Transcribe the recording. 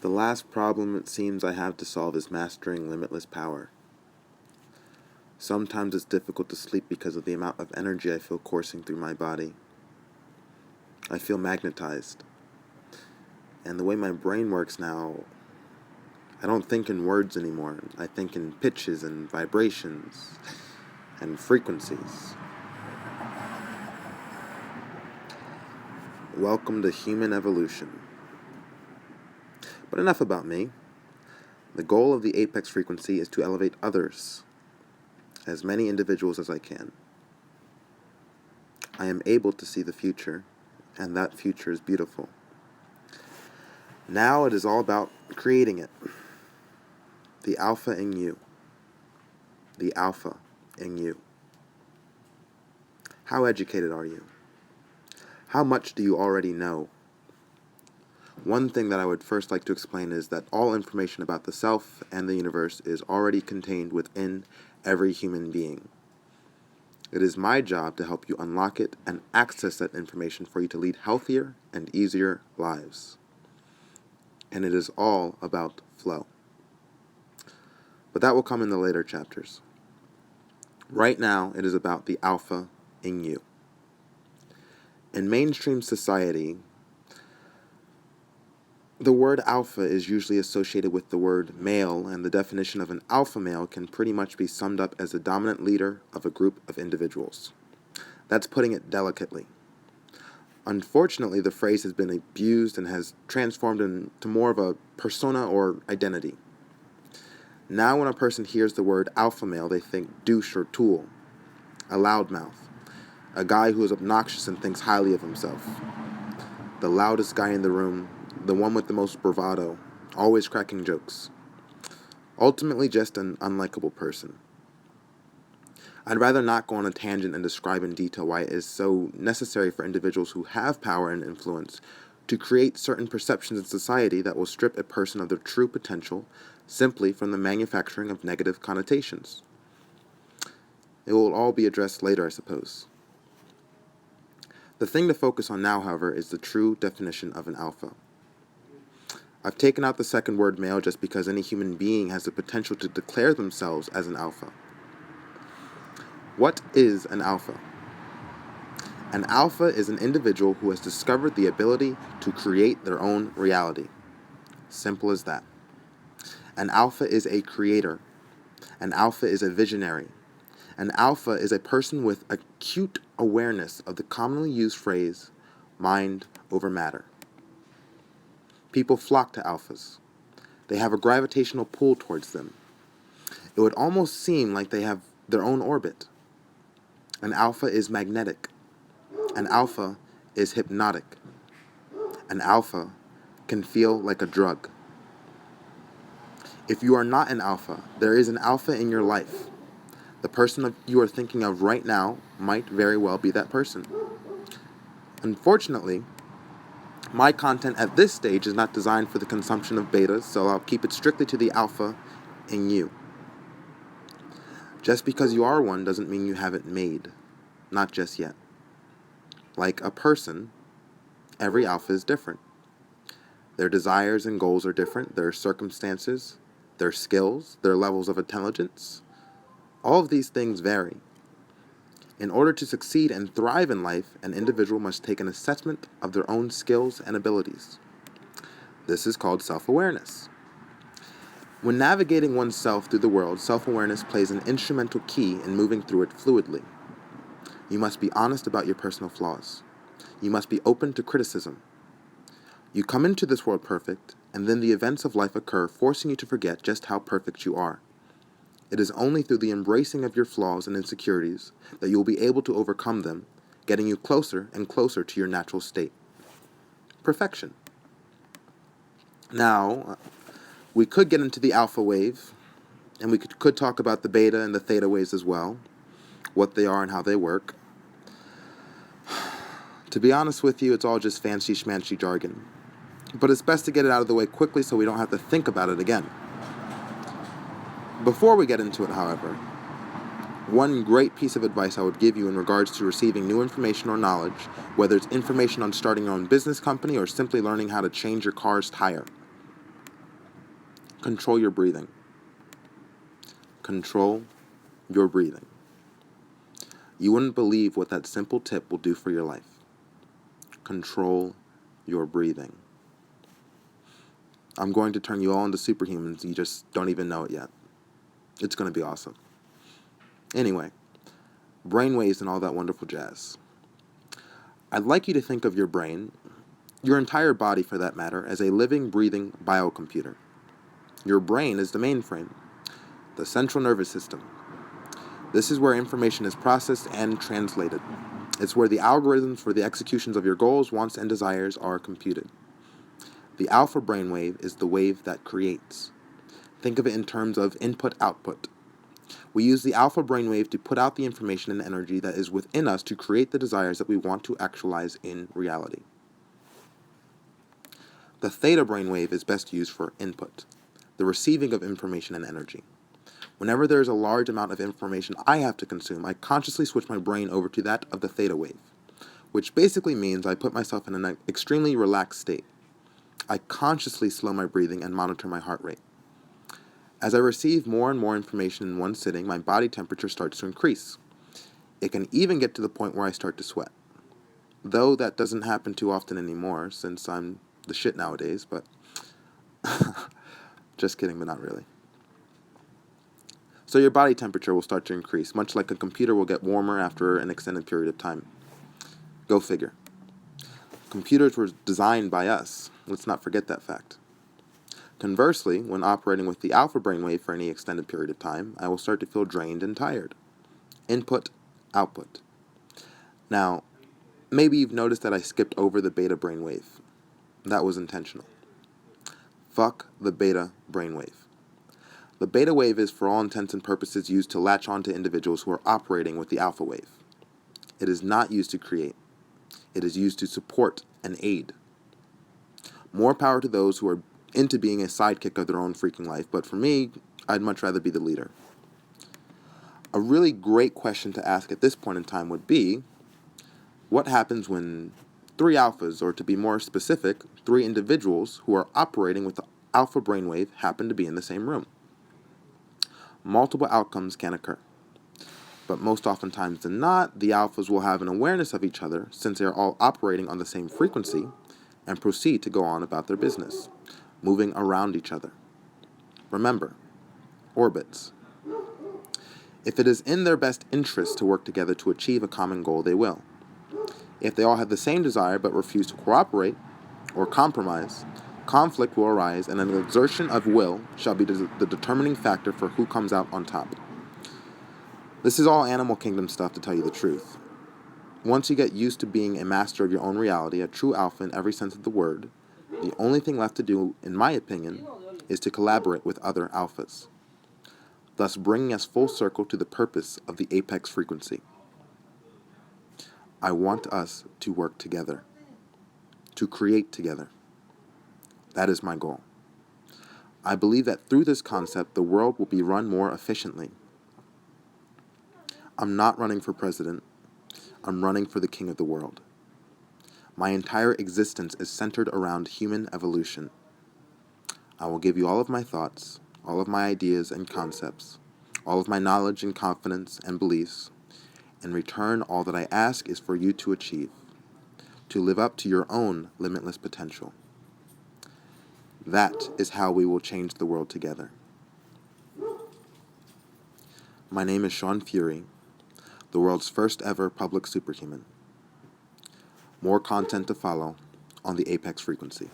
The last problem it seems I have to solve is mastering limitless power. Sometimes it's difficult to sleep because of the amount of energy I feel coursing through my body. I feel magnetized. And the way my brain works now, I don't think in words anymore. I think in pitches and vibrations and frequencies. Welcome to human evolution. But enough about me. The goal of the apex frequency is to elevate others, as many individuals as I can. I am able to see the future, and that future is beautiful. Now it is all about creating it. The alpha in you. The alpha in you. How educated are you? How much do you already know? One thing that I would first like to explain is that all information about the self and the universe is already contained within every human being. It is my job to help you unlock it and access that information for you to lead healthier and easier lives. And it is all about flow. But that will come in the later chapters. Right now, it is about the alpha in you. In mainstream society, the word alpha is usually associated with the word male, and the definition of an alpha male can pretty much be summed up as the dominant leader of a group of individuals. That's putting it delicately. Unfortunately, the phrase has been abused and has transformed into more of a persona or identity. Now when a person hears the word alpha male, they think douche or tool, a loudmouth, a guy who is obnoxious and thinks highly of himself, the loudest guy in the room, the one with the most bravado, always cracking jokes. Ultimately just an unlikable person. I'd rather not go on a tangent and describe in detail why it is so necessary for individuals who have power and influence to create certain perceptions in society that will strip a person of their true potential simply from the manufacturing of negative connotations. It will all be addressed later, I suppose. The thing to focus on now, however, is the true definition of an alpha. I've taken out the second word male just because any human being has the potential to declare themselves as an alpha. What is an alpha? An alpha is an individual who has discovered the ability to create their own reality. Simple as that. An alpha is a creator. An alpha is a visionary. An alpha is a person with acute awareness of the commonly used phrase, mind over matter. People flock to alphas. They have a gravitational pull towards them. It would almost seem like they have their own orbit. An alpha is magnetic. An alpha is hypnotic. An alpha can feel like a drug. If you are not an alpha, there is an alpha in your life. The person you are thinking of right now might very well be that person. Unfortunately, my content at this stage is not designed for the consumption of betas, so I'll keep it strictly to the alpha in you. Just because you are one doesn't mean you have it made. Not just yet. Like a person, every alpha is different. Their desires and goals are different, their circumstances, their skills, their levels of intelligence. All of these things vary. In order to succeed and thrive in life, an individual must take an assessment of their own skills and abilities. This is called self-awareness. When navigating oneself through the world, self-awareness plays an instrumental key in moving through it fluidly. You must be honest about your personal flaws. You must be open to criticism. You come into this world perfect, and then the events of life occur, forcing you to forget just how perfect you are. It is only through the embracing of your flaws and insecurities that you will be able to overcome them, getting you closer and closer to your natural state. Perfection. Now, we could get into the alpha wave, and we could talk about the beta and the theta waves as well, what they are and how they work. To be honest with you, it's all just fancy schmancy jargon. But it's best to get it out of the way quickly so we don't have to think about it again. Before we get into it, however, one great piece of advice I would give you in regards to receiving new information or knowledge, whether it's information on starting your own business company or simply learning how to change your car's tire. Control your breathing. Control your breathing. You wouldn't believe what that simple tip will do for your life. Control your breathing. I'm going to turn you all into superhumans. You just don't even know it yet. It's going to be awesome. Anyway, brainwaves and all that wonderful jazz. I'd like you to think of your brain, your entire body for that matter, as a living, breathing biocomputer. Your brain is the mainframe, the central nervous system. This is where information is processed and translated. It's where the algorithms for the executions of your goals, wants, and desires are computed. The alpha brainwave is the wave that creates. Think of it in terms of input-output. We use the alpha brainwave to put out the information and energy that is within us to create the desires that we want to actualize in reality. The theta brainwave is best used for input, the receiving of information and energy. Whenever there is a large amount of information I have to consume, I consciously switch my brain over to that of the theta wave, which basically means I put myself in an extremely relaxed state. I consciously slow my breathing and monitor my heart rate. As I receive more and more information in one sitting, my body temperature starts to increase. It can even get to the point where I start to sweat. Though that doesn't happen too often anymore, since I'm the shit nowadays, but just kidding, but not really. So your body temperature will start to increase, much like a computer will get warmer after an extended period of time. Go figure. Computers were designed by us. Let's not forget that fact. Conversely, when operating with the alpha brainwave for any extended period of time, I will start to feel drained and tired. Input, output. Now, maybe you've noticed that I skipped over the beta brainwave. That was intentional. Fuck the beta brainwave. The beta wave is, for all intents and purposes, used to latch on to individuals who are operating with the alpha wave. It is not used to create. It is used to support and aid. More power to those who are into being a sidekick of their own freaking life, but for me, I'd much rather be the leader. A really great question to ask at this point in time would be, what happens when 3 alphas, or to be more specific, 3 individuals who are operating with the alpha brainwave happen to be in the same room? Multiple outcomes can occur. But most oftentimes than not, the alphas will have an awareness of each other since they are all operating on the same frequency and proceed to go on about their business, moving around each other. Remember, orbits. If it is in their best interest to work together to achieve a common goal, they will. If they all have the same desire but refuse to cooperate or compromise, conflict will arise, and an exertion of will shall be the determining factor for who comes out on top. This is all animal kingdom stuff, to tell you the truth. Once you get used to being a master of your own reality, a true alpha in every sense of the word, the only thing left to do, in my opinion, is to collaborate with other alphas, thus bringing us full circle to the purpose of the apex frequency. I want us to work together, to create together. That is my goal. I believe that through this concept, the world will be run more efficiently. I'm not running for president. I'm running for the king of the world. My entire existence is centered around human evolution. I will give you all of my thoughts, all of my ideas and concepts, all of my knowledge and confidence and beliefs. In return, all that I ask is for you to achieve, to live up to your own limitless potential. That is how we will change the world together. My name is Sean Fury, the world's first ever public superhuman. More content to follow on the Apex Frequency.